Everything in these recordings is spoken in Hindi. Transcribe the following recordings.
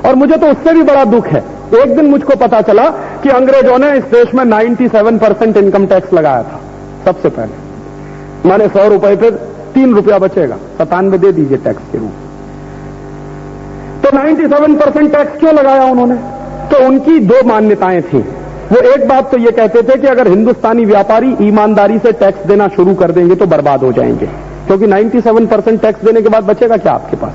और मुझे तो उससे भी बड़ा दुख है, एक दिन मुझको पता चला कि अंग्रेजों ने इस देश में 97% इनकम टैक्स लगाया था सबसे पहले। माने 100 रुपए पे 3 रुपया बचेगा, 97 दे दीजिए टैक्स के रूप में। तो 97% टैक्स क्यों लगाया उन्होंने? तो उनकी दो मान्यताएं थी। वो एक बात तो ये कहते थे कि अगर हिंदुस्तानी व्यापारी ईमानदारी से टैक्स देना शुरू कर देंगे तो बर्बाद हो जाएंगे, क्योंकि 97% टैक्स देने के बाद बचेगा क्या आपके पास।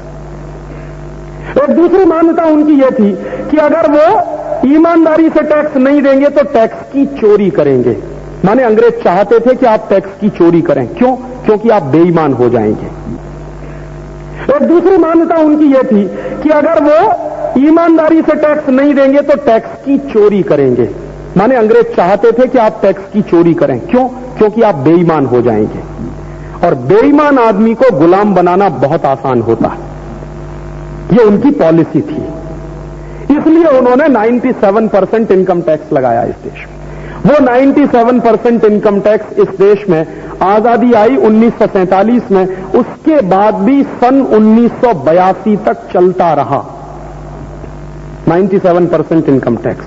एक दूसरी मान्यता उनकी यह थी कि अगर वो ईमानदारी से टैक्स नहीं देंगे तो टैक्स की चोरी करेंगे। माने अंग्रेज चाहते थे कि आप टैक्स की चोरी करें। क्यों? क्योंकि आप बेईमान हो जाएंगे। एक दूसरी मान्यता उनकी यह थी कि अगर वो ईमानदारी से टैक्स नहीं देंगे तो टैक्स की चोरी करेंगे। माने अंग्रेज चाहते थे कि आप टैक्स की चोरी करें। क्यों? क्योंकि आप बेईमान हो जाएंगे, और बेईमान आदमी को गुलाम बनाना बहुत आसान होता है। ये उनकी पॉलिसी थी, इसलिए उन्होंने 97% इनकम टैक्स लगाया इस देश में। वो 97% इनकम टैक्स इस देश में आजादी आई 1947 में, उसके बाद भी सन 1982 तक चलता रहा 97% इनकम टैक्स।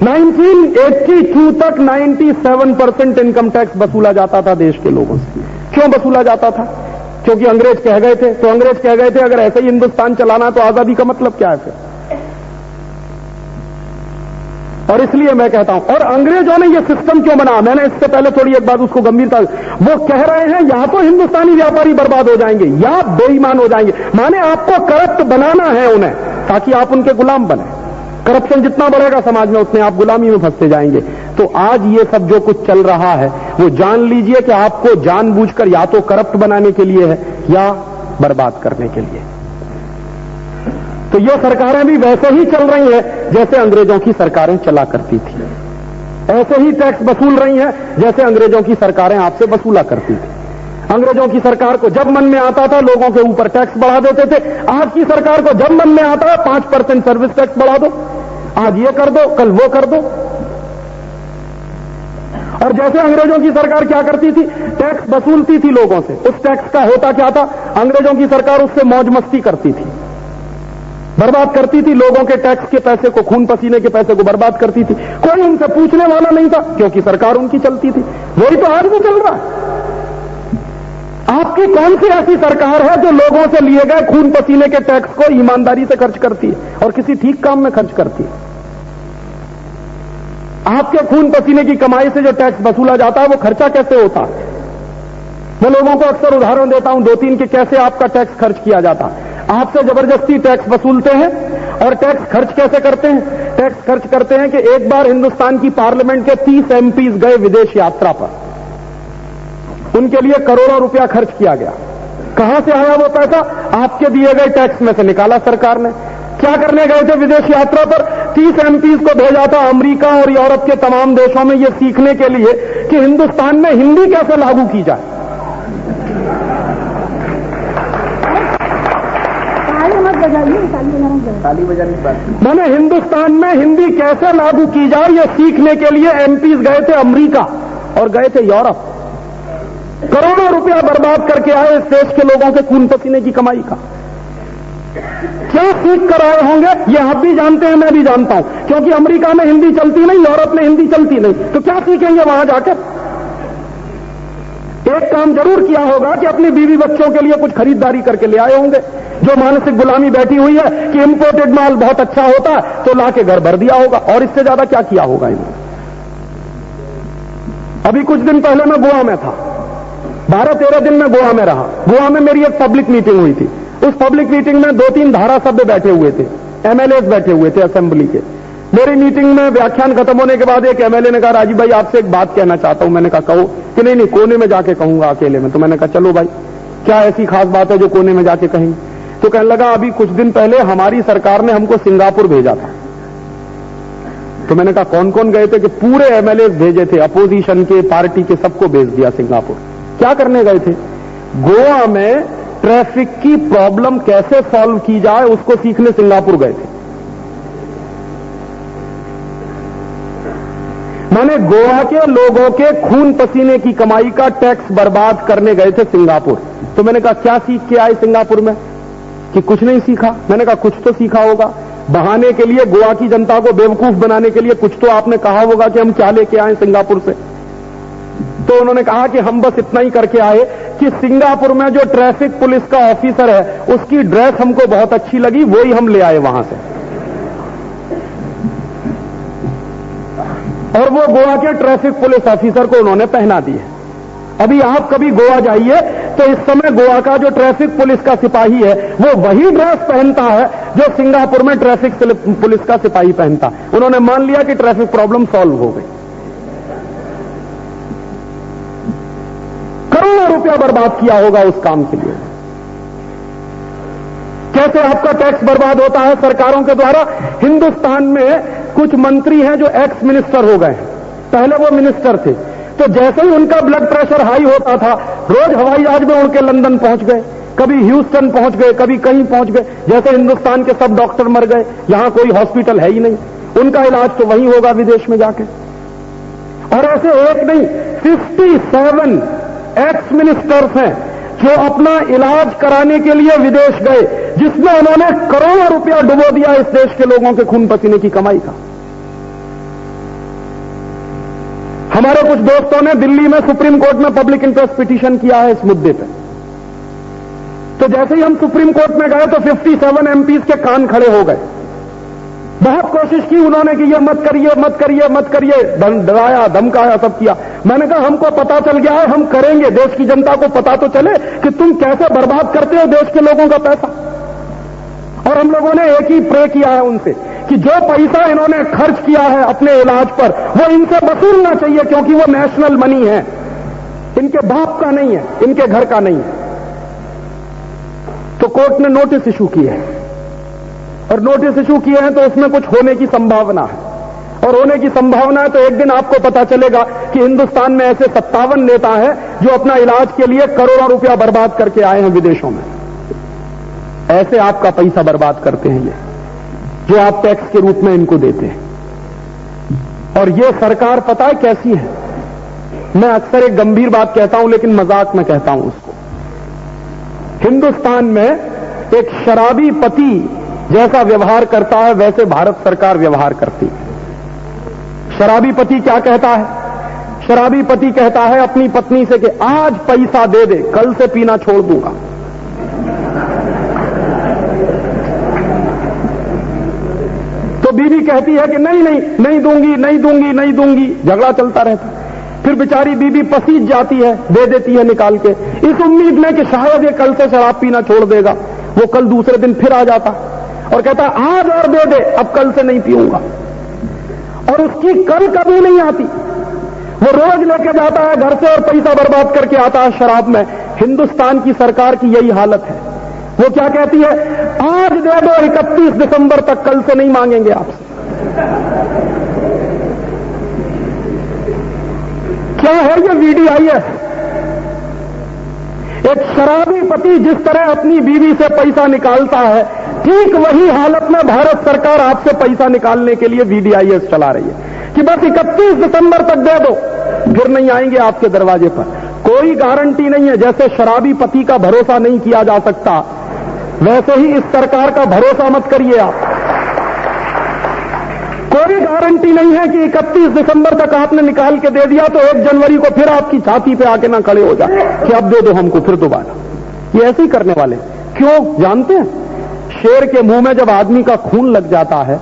1982 तक 97% इनकम टैक्स वसूला जाता था देश के लोगों से। क्यों वसूला जाता था? क्योंकि अंग्रेज कह गए थे। तो अंग्रेज कह गए थे अगर ऐसे ही हिंदुस्तान चलाना तो आजादी का मतलब क्या है फिर? और इसलिए मैं कहता हूं, और अंग्रेजों ने यह सिस्टम क्यों बनाया, मैंने इससे पहले थोड़ी एक बात उसको गंभीरता, वो कह रहे हैं या तो हिंदुस्तानी व्यापारी बर्बाद हो जाएंगे या बेईमान हो जाएंगे। माने आपको करप्ट बनाना है उन्हें, ताकि आप उनके गुलाम बने। करप्शन जितना बढ़ेगा समाज में उतने आप गुलामी में फंसते जाएंगे। तो आज ये सब जो कुछ चल रहा है वो जान लीजिए कि आपको जानबूझकर या तो करप्ट बनाने के लिए है या बर्बाद करने के लिए। तो ये सरकारें भी वैसे ही चल रही हैं जैसे अंग्रेजों की सरकारें चला करती थी, ऐसे ही टैक्स वसूल रही हैं जैसे अंग्रेजों की सरकारें आपसे वसूला करती थी। अंग्रेजों की सरकार को जब मन में आता था लोगों के ऊपर टैक्स बढ़ा देते थे। आज की सरकार को जब मन में आता है 5% सर्विस टैक्स बढ़ा दो, आज ये कर दो कल वो कर दो। और जैसे अंग्रेजों की सरकार क्या करती थी, टैक्स वसूलती थी लोगों से। उस टैक्स का होता क्या था, अंग्रेजों की सरकार उससे मौज मस्ती करती थी, बर्बाद करती थी लोगों के टैक्स के पैसे को, खून पसीने के पैसे को बर्बाद करती थी। कोई उनसे पूछने वाला नहीं था क्योंकि सरकार उनकी चलती थी। वही तो आज भी चल रहा है। आपकी कौन सी ऐसी सरकार है जो लोगों से लिए गए खून पसीने के टैक्स को ईमानदारी से खर्च करती है और किसी ठीक काम में खर्च करती है? आपके खून पसीने की कमाई से जो टैक्स वसूला जाता है वो खर्चा कैसे होता है? मैं लोगों को अक्सर उदाहरण देता हूं 2-3 के कैसे आपका टैक्स खर्च किया जाता है। आपसे जबरदस्ती टैक्स वसूलते हैं, और टैक्स खर्च कैसे करते हैं? टैक्स खर्च करते हैं कि एक बार हिंदुस्तान की पार्लियामेंट के 30 एमपीज गए विदेश यात्रा पर, उनके लिए करोड़ों रुपया खर्च किया गया। कहां से आया वो पैसा? आपके दिए गए टैक्स में से निकाला सरकार ने। क्या करने गए थे विदेश यात्रा पर? 30 एमपीज को भेजा था अमेरिका और यूरोप के तमाम देशों में, ये सीखने के लिए कि हिंदुस्तान में हिंदी कैसे लागू की जाए। मैंने हिंदुस्तान में हिंदी कैसे लागू की जाए ये सीखने के लिए एमपीज गए थे अमेरिका और गए थे यूरोप। करोड़ों रुपया बर्बाद करके आए इस देश के लोगों के खून पसीने की कमाई का। क्या सीख कर आए होंगे ये आप भी जानते हैं, मैं भी जानता हूं, क्योंकि अमेरिका में हिंदी चलती नहीं, यूरोप में हिंदी चलती नहीं, तो क्या सीखेंगे वहां जाकर? एक काम जरूर किया होगा कि अपनी बीवी बच्चों के लिए कुछ खरीदारी करके ले आए होंगे। जो मानसिक गुलामी बैठी हुई है कि इंपोर्टेड माल बहुत अच्छा होता है तो लाके घर भर दिया होगा, और इससे ज्यादा क्या किया होगा इन्होंने? अभी कुछ दिन पहले मैं गोवा में था, 12-13 दिन में गोवा में रहा। गोवा में मेरी एक पब्लिक मीटिंग हुई थी। उस पब्लिक मीटिंग में 2-3 धारासभ्य बैठे हुए थे, एमएलएस बैठे हुए थे असेंबली के। मेरी मीटिंग में व्याख्यान खत्म होने के बाद एक एमएलए ने कहा, राजीव भाई आपसे एक बात कहना चाहता हूं। मैंने कहा कहो। कि नहीं कोने में जाके कहूंगा अकेले में। तो मैंने कहा चलो भाई, क्या ऐसी खास बात है जो कोने में जाके कहेंगे? तो कहने लगा अभी कुछ दिन पहले हमारी सरकार ने हमको सिंगापुर भेजा था। तो मैंने कहा कौन कौन गए थे? कि पूरे एमएलए भेजे थे, अपोजिशन के, पार्टी के, सबको भेज दिया सिंगापुर। क्या करने गए थे? गोवा में ट्रैफिक की प्रॉब्लम कैसे सॉल्व की जाए उसको सीखने सिंगापुर गए थे। माने गोवा के लोगों के खून पसीने की कमाई का टैक्स बर्बाद करने गए थे सिंगापुर। तो मैंने कहा क्या सीख के आए सिंगापुर में? कि कुछ नहीं सीखा। मैंने कहा कुछ तो सीखा होगा, बहाने के लिए, गोवा की जनता को बेवकूफ बनाने के लिए कुछ तो आपने कहा होगा कि हम क्या लेके आए सिंगापुर से। तो उन्होंने कहा कि हम बस इतना ही करके आए कि सिंगापुर में जो ट्रैफिक पुलिस का ऑफिसर है उसकी ड्रेस हमको बहुत अच्छी लगी, वही हम ले आए वहां से। और वो गोवा के ट्रैफिक पुलिस ऑफिसर को उन्होंने पहना दी है। अभी आप कभी गोवा जाइए तो इस समय गोवा का जो ट्रैफिक पुलिस का सिपाही है वो वही ड्रेस पहनता है जो सिंगापुर में ट्रैफिक पुलिस का सिपाही पहनता। उन्होंने मान लिया कि ट्रैफिक प्रॉब्लम सॉल्व हो गई। करोड़ों रुपया बर्बाद किया होगा उस काम के लिए। कैसे आपका टैक्स बर्बाद होता है सरकारों के द्वारा। हिंदुस्तान में कुछ मंत्री हैं जो एक्स मिनिस्टर हो गए हैं, पहले वो मिनिस्टर थे, तो जैसे ही उनका ब्लड प्रेशर हाई होता था रोज हवाई जहाज में उड़ के लंदन पहुंच गए, कभी ह्यूस्टन पहुंच गए, कभी कहीं पहुंच गए। जैसे हिंदुस्तान के सब डॉक्टर मर गए, यहां कोई हॉस्पिटल है ही नहीं, उनका इलाज तो वहीं होगा विदेश में जाके। और ऐसे एक नहीं 57 एक्स मिनिस्टर्स हैं जो अपना इलाज कराने के लिए विदेश गए, जिसमें उन्होंने करोड़ों रुपया डुबो दिया इस देश के लोगों के खून पसीने की कमाई का। हमारे कुछ दोस्तों ने दिल्ली में सुप्रीम कोर्ट में पब्लिक इंटरेस्ट पिटीशन किया है इस मुद्दे पे। तो जैसे ही हम सुप्रीम कोर्ट में गए तो 57 एमपीज के कान खड़े हो गए। बहुत कोशिश की उन्होंने कि ये मत करिए मत करिए मत करिए, डराया धमकाया सब किया। मैंने कहा हमको पता चल गया है, हम करेंगे। देश की जनता को पता तो चले कि तुम कैसे बर्बाद करते हो देश के लोगों का पैसा। और हम लोगों ने एक ही प्रे किया है उनसे कि जो पैसा इन्होंने खर्च किया है अपने इलाज पर वो इनसे वसूलना चाहिए, क्योंकि वो नेशनल मनी है, इनके बाप का नहीं है, इनके घर का नहीं है। तो कोर्ट ने नोटिस इशू किए हैं, और नोटिस इशू किए हैं तो उसमें कुछ होने की संभावना है। और होने की संभावना है तो एक दिन आपको पता चलेगा कि हिंदुस्तान में ऐसे 57 नेता हैं जो अपना इलाज के लिए करोड़ों रुपया बर्बाद करके आए हैं विदेशों में। ऐसे आपका पैसा बर्बाद करते हैं ये, जो आप टैक्स के रूप में इनको देते हैं। और ये सरकार पता है कैसी है। मैं अक्सर एक गंभीर बात कहता हूं लेकिन मजाक में कहता हूं उसको। हिंदुस्तान में एक शराबी पति जैसा व्यवहार करता है वैसे भारत सरकार व्यवहार करती है। शराबी पति क्या कहता है? शराबी पति कहता है अपनी पत्नी से कि आज पैसा दे दे, कल से पीना छोड़ दूंगा। तो बीवी कहती है कि नहीं नहीं नहीं दूंगी नहीं दूंगी नहीं दूंगी, झगड़ा चलता रहता। फिर बेचारी बीवी पसीज जाती है, दे देती है निकाल के, इस उम्मीद में कि शायद ये कल से शराब पीना छोड़ देगा। वो कल दूसरे दिन फिर आ जाता और कहता आज और दे दे, अब कल से नहीं पीऊंगा। और उसकी कल कभी नहीं आती। वो रोज लेके जाता है घर से और पैसा बर्बाद करके आता है शराब में। हिंदुस्तान की सरकार की यही हालत है। वो क्या कहती है? आज दे दो 31 दिसंबर तक, कल से नहीं मांगेंगे आपसे। क्या है ये VDIS? एक शराबी पति जिस तरह अपनी बीवी से पैसा निकालता है, ठीक वही हालत में भारत सरकार आपसे पैसा निकालने के लिए VDIS चला रही है कि बस 31 दिसंबर तक दे दो, फिर नहीं आएंगे आपके दरवाजे पर। कोई गारंटी नहीं है। जैसे शराबी पति का भरोसा नहीं किया जा सकता, वैसे ही इस सरकार का भरोसा मत करिए आप। कोई गारंटी नहीं है कि 31 दिसंबर तक आपने निकाल के दे दिया तो 1 जनवरी को फिर आपकी छाती पे आके ना खड़े हो जाए कि अब दे दो हमको फिर दोबारा। ये ऐसे ही करने वाले क्यों जानते हैं? शेर के मुंह में जब आदमी का खून लग जाता है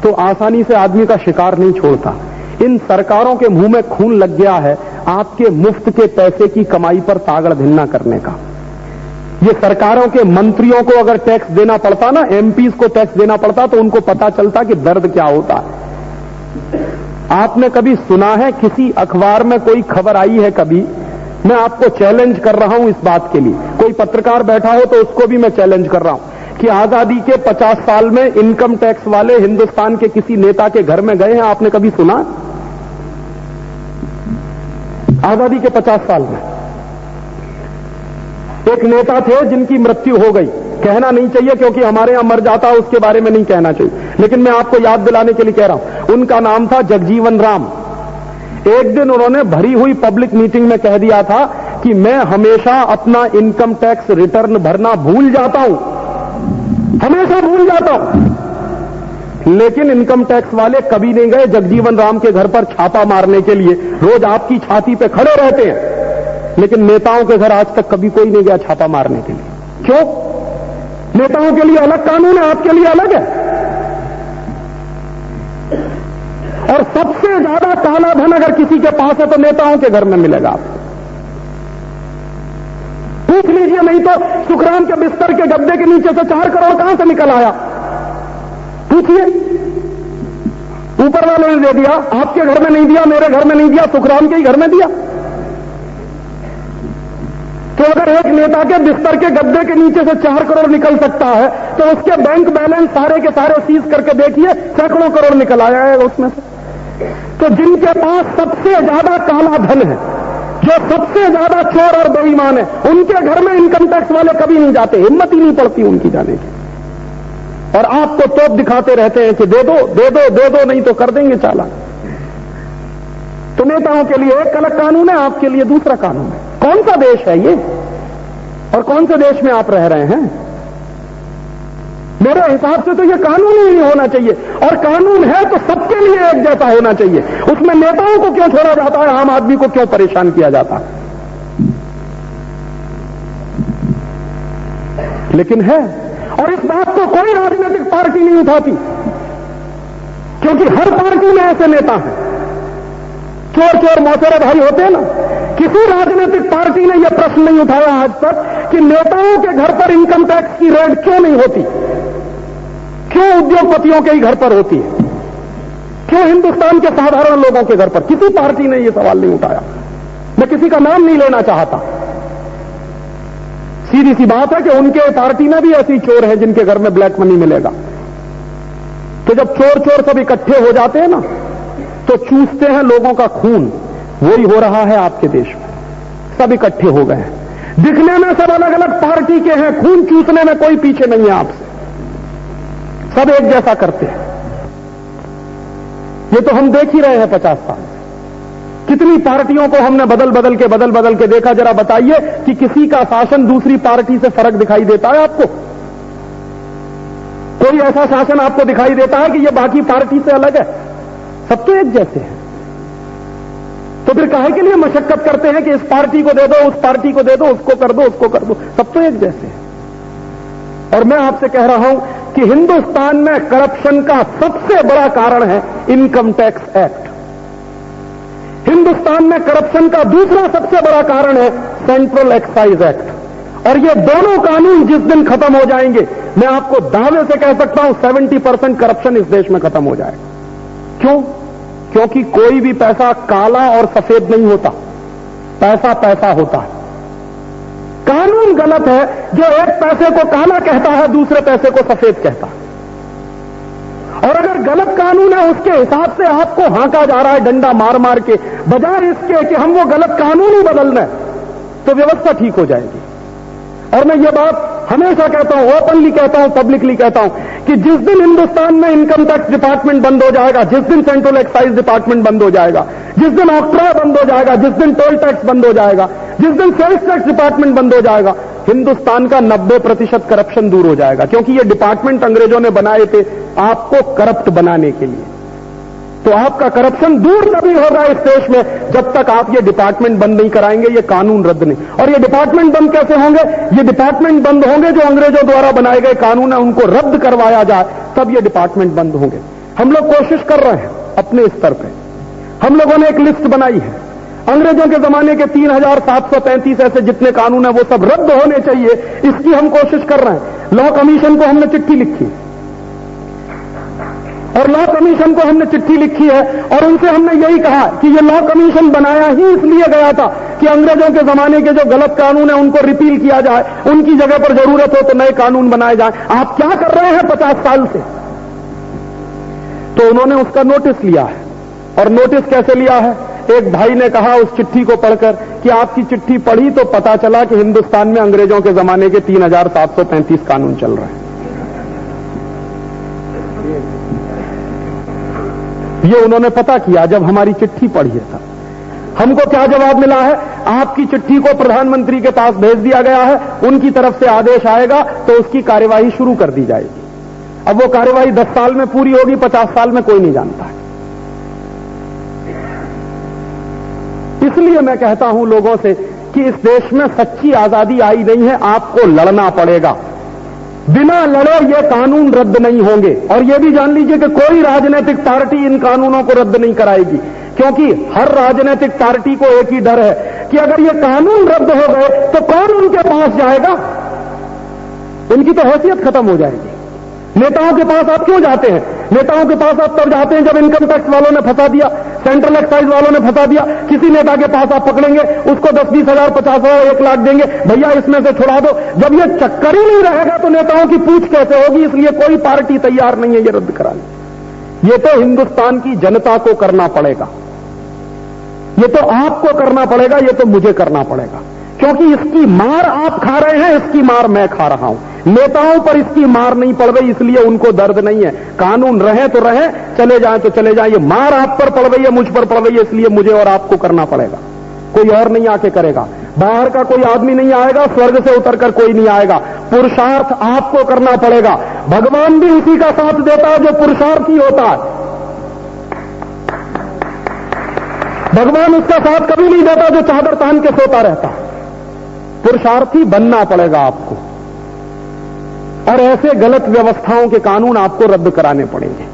तो आसानी से आदमी का शिकार नहीं छोड़ता। इन सरकारों के मुंह में खून लग गया है आपके मुफ्त के पैसे की कमाई पर तागड़ धिन्ना करने का। ये सरकारों के मंत्रियों को अगर टैक्स देना पड़ता ना, एमपीज को टैक्स देना पड़ता तो उनको पता चलता कि दर्द क्या होता है। आपने कभी सुना है किसी अखबार में कोई खबर आई है कभी? मैं आपको चैलेंज कर रहा हूं इस बात के लिए, कोई पत्रकार बैठा हो तो उसको भी मैं चैलेंज कर रहा हूं कि आजादी के 50 साल में इनकम टैक्स वाले हिंदुस्तान के किसी नेता के घर में गए हैं? आपने कभी सुना? आजादी के 50 साल में एक नेता थे जिनकी मृत्यु हो गई। कहना नहीं चाहिए क्योंकि हमारे यहां मर जाता है उसके बारे में नहीं कहना चाहिए, लेकिन मैं आपको याद दिलाने के लिए कह रहा हूं। उनका नाम था जगजीवन राम। एक दिन उन्होंने भरी हुई पब्लिक मीटिंग में कह दिया था कि मैं हमेशा अपना इनकम टैक्स रिटर्न भरना भूल जाता हूं। हमेशा भूल जाता हूं। लेकिन इनकम टैक्स वाले कभी नहीं गए जगजीवन राम के घर पर छापा मारने के लिए। रोज आपकी छाती पे खड़े रहते हैं, लेकिन नेताओं के घर आज तक कभी कोई नहीं गया छापा मारने के लिए। क्यों? नेताओं के लिए अलग कानून है, आपके लिए अलग है। और सबसे ज्यादा काला धन अगर किसी के पास है तो नेताओं के घर में मिलेगा। आपको पूछ लीजिए, नहीं तो सुखराम के बिस्तर के गद्दे के नीचे से 4 करोड़ कहां से निकल आया? पूछिए। ऊपर वाले ने दे दिया, आपके घर में नहीं दिया, मेरे घर में नहीं दिया, सुखराम के ही घर में दिया। तो अगर एक नेता के बिस्तर के गद्दे के नीचे से 4 करोड़ निकल सकता है, तो उसके बैंक बैलेंस सारे के सारे सीज करके देखिए, सैकड़ों करोड़ निकल आया है उसमें से। तो जिनके पास सबसे ज्यादा काला धन है, जो सबसे ज्यादा चोर और बेईमान है, उनके घर में इनकम टैक्स वाले कभी नहीं जाते, हिम्मत ही नहीं पड़ती उनकी जाने की। और आपको तोप दिखाते रहते हैं कि दे दो दे दो दे दो, नहीं तो कर देंगे चालान। तो नेताओं के लिए एक अलग कानून है, आपके लिए दूसरा कानून है। कौन सा देश है ये, और कौन से देश में आप रह रहे हैं? मेरे हिसाब से तो ये कानून ही नहीं होना चाहिए, और कानून है तो सबके लिए एक जैसा होना चाहिए। उसमें नेताओं को क्यों छोड़ा जाता है, आम आदमी को क्यों परेशान किया जाता है? लेकिन है, और इस बात को कोई राजनीतिक पार्टी नहीं उठाती, क्योंकि हर पार्टी में ऐसे नेता हैं। चोर चोर मौसेरे भाई होते हैं ना। किसी राजनीतिक पार्टी ने यह प्रश्न नहीं उठाया आज तक कि नेताओं के घर पर इनकम टैक्स की रेड क्यों नहीं होती, क्यों उद्योगपतियों के ही घर पर होती है, क्यों हिंदुस्तान के साधारण लोगों के घर पर? किसी पार्टी ने यह सवाल नहीं उठाया। मैं किसी का नाम नहीं लेना चाहता। सीधी सी बात है कि उनके पार्टी में भी ऐसी चोर है जिनके घर में ब्लैक मनी मिलेगा। तो जब चोर चोर सब इकट्ठे हो जाते हैं ना, तो चूसते हैं लोगों का खून। वही हो रहा है आपके देश में। सब इकट्ठे हो गए हैं, दिखने में सब अलग अलग पार्टी के हैं, खून चूसने में कोई पीछे नहीं है आपसे, सब एक जैसा करते हैं। ये तो हम देख ही रहे हैं 50 साल। कितनी पार्टियों को हमने बदल बदल के देखा। जरा बताइए कि किसी का शासन दूसरी पार्टी से फर्क दिखाई देता है आपको? कोई ऐसा शासन आपको दिखाई देता है कि ये बाकी पार्टी से अलग है? सब तो एक जैसे हैं। तो फिर काहे के लिए मशक्कत करते हैं कि इस पार्टी को दे दो, उस पार्टी को दे दो, उसको कर दो, उसको कर दो? सब तो एक जैसे हैं। और मैं आपसे कह रहा हूं कि हिंदुस्तान में करप्शन का सबसे बड़ा कारण है इनकम टैक्स एक्ट। हिंदुस्तान में करप्शन का दूसरा सबसे बड़ा कारण है सेंट्रल एक्साइज एक्ट। और ये दोनों कानून जिस दिन खत्म हो जाएंगे, मैं आपको दावे से कह सकता हूं 70% करप्शन इस देश में खत्म हो जाएगा। क्यों? क्योंकि कोई भी पैसा काला और सफेद नहीं होता, पैसा पैसा होता है। कानून गलत है जो एक पैसे को काला कहता है, दूसरे पैसे को सफेद कहता है। और अगर गलत कानून है, उसके हिसाब से आपको हांका जा रहा है डंडा मार मार के, बजाय इसके कि हम वो गलत कानून ही बदल लें, तो व्यवस्था ठीक हो जाएगी। और मैं ये बात हमेशा कहता हूं, ओपनली कहता हूं, पब्लिकली कहता हूं कि जिस दिन हिंदुस्तान में इनकम टैक्स डिपार्टमेंट बंद हो जाएगा, जिस दिन सेंट्रल एक्साइज डिपार्टमेंट बंद हो जाएगा, जिस दिन ऑक्ट्रा बंद हो जाएगा, जिस दिन टोल टैक्स बंद हो जाएगा, जिस दिन सेल्स टैक्स डिपार्टमेंट बंद हो जाएगा, हिंदुस्तान का 90% करप्शन दूर हो जाएगा। क्योंकि ये डिपार्टमेंट अंग्रेजों ने बनाए थे आपको करप्ट बनाने के लिए। तो आपका करप्शन दूर तभी होगा इस देश में जब तक आप ये डिपार्टमेंट बंद नहीं कराएंगे, ये कानून रद्द नहीं। और ये डिपार्टमेंट बंद कैसे होंगे? ये डिपार्टमेंट बंद होंगे जो अंग्रेजों द्वारा बनाए गए कानून है उनको रद्द करवाया जाए, तब ये डिपार्टमेंट बंद होंगे। हम लोग कोशिश कर रहे हैं अपने स्तर पे। हम लोगों ने एक लिस्ट बनाई है। अंग्रेजों के जमाने के 3735 ऐसे जितने कानून है वो सब रद्द होने चाहिए, इसकी हम कोशिश कर रहे हैं। लॉ कमीशन को हमने चिट्ठी लिखी, और लॉ कमीशन को हमने चिट्ठी लिखी है, और उनसे हमने यही कहा कि ये लॉ कमीशन बनाया ही इसलिए गया था कि अंग्रेजों के जमाने के जो गलत कानून है उनको रिपील किया जाए, उनकी जगह पर जरूरत हो तो नए कानून बनाए जाए। आप क्या कर रहे हैं 50 साल से? तो उन्होंने उसका नोटिस लिया है। और नोटिस कैसे लिया है? एक भाई ने कहा उस चिट्ठी को पढ़कर कि आपकी चिट्ठी पढ़ी तो पता चला कि हिंदुस्तान में अंग्रेजों के जमाने के 3735 कानून चल रहे हैं। ये उन्होंने पता किया जब हमारी चिट्ठी पढ़ी है। था हमको क्या जवाब मिला है? आपकी चिट्ठी को प्रधानमंत्री के पास भेज दिया गया है, उनकी तरफ से आदेश आएगा तो उसकी कार्यवाही शुरू कर दी जाएगी। अब वो कार्यवाही 10 साल में पूरी होगी, 50 साल में कोई नहीं जानता है। इसलिए मैं कहता हूं लोगों से कि इस देश में सच्ची आजादी आई नहीं है, आपको लड़ना पड़ेगा। बिना लड़े ये कानून रद्द नहीं होंगे। और ये भी जान लीजिए कि कोई राजनीतिक पार्टी इन कानूनों को रद्द नहीं कराएगी, क्योंकि हर राजनीतिक पार्टी को एक ही डर है कि अगर ये कानून रद्द हो गए तो कौन उनके पास जाएगा, उनकी तो हैसियत खत्म हो जाएगी। नेताओं के पास आप क्यों जाते हैं? नेताओं के पास आप तब जाते हैं जब इनकम टैक्स वालों ने फंसा दिया, सेंट्रल एक्साइज वालों ने फंसा दिया। किसी नेता के पास आप पकड़ेंगे, उसको 10-20 हजार, 50 हजार, 1 लाख देंगे, भैया इसमें से छुड़ा दो। जब ये चक्कर ही नहीं रहेगा तो नेताओं की पूछ कैसे होगी? इसलिए कोई पार्टी तैयार नहीं है ये रद्द कराने। ये तो हिंदुस्तान की जनता को करना पड़ेगा, ये तो आपको करना पड़ेगा, ये तो मुझे करना पड़ेगा, क्योंकि इसकी मार आप खा रहे हैं, इसकी मार मैं खा रहा हूं। नेताओं पर इसकी मार नहीं पड़ रही, इसलिए उनको दर्द नहीं है। कानून रहे तो रहे, चले जाएं तो चले जाएं। ये मार आप पर पड़ रही है, मुझ पर पड़ रही है, इसलिए मुझे और आपको करना पड़ेगा। कोई और नहीं आके करेगा, बाहर का कोई आदमी नहीं आएगा, स्वर्ग से उतरकर कोई नहीं आएगा। पुरुषार्थ आपको करना पड़ेगा। भगवान भी उसी का साथ देता है जो पुरुषार्थी होता है। भगवान उसका साथ कभी नहीं देता जो चादर तान के सोता रहता। पुरुषार्थी बनना पड़ेगा आपको, और ऐसे गलत व्यवस्थाओं के कानून आपको रद्द कराने पड़ेंगे।